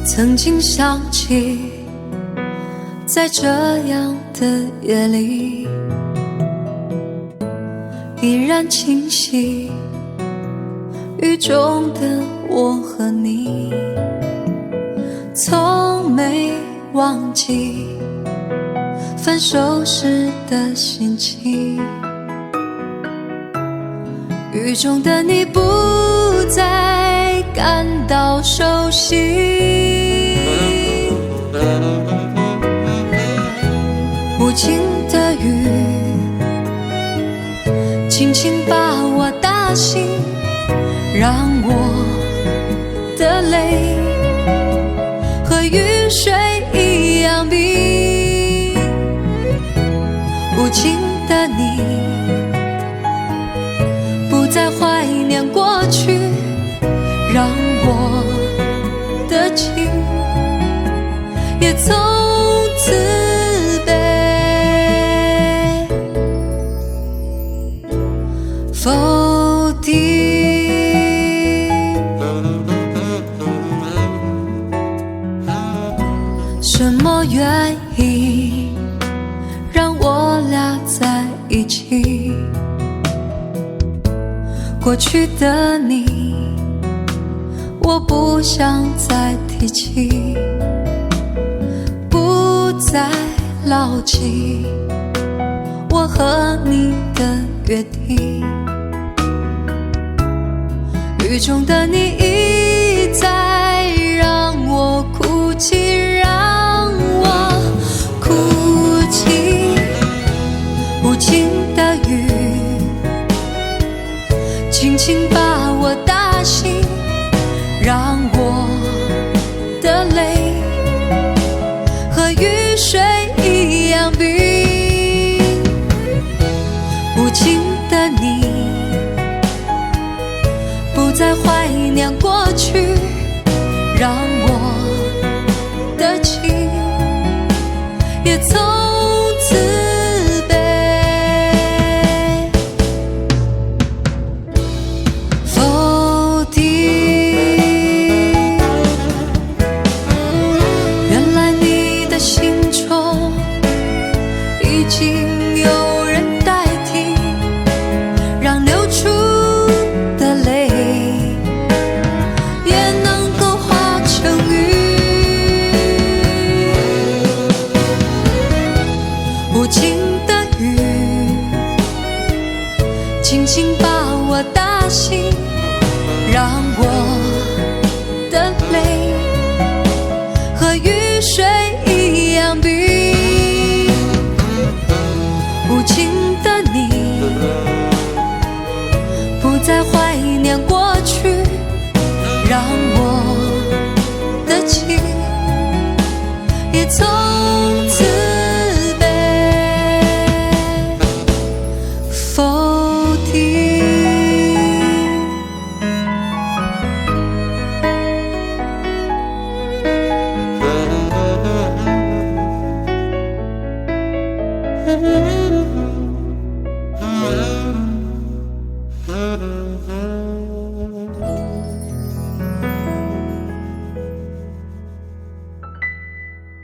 曾经想起，在这样的夜里，依然清晰雨中的我和你，从没忘记分手时的心情。雨中的你不再感到熟悉，无情的雨轻轻把我打醒，让我的泪和雨水一样冰。无情的你不再怀念过去，让我的情也从此被否定。什么原因让我俩在一起？过去的你，我不想再提起，不再牢记我和你的约定。雨中的你一再让我哭泣，让我哭泣。无情的雨轻轻把我打醒，让我的泪和雨水一样冰。无情的你不再怀念过去，让我的情也从此被否定。原来你的心中已经有人代替，让流出的泪也能够化成雨。无情的雨轻轻把我打醒，让我的泪和雨水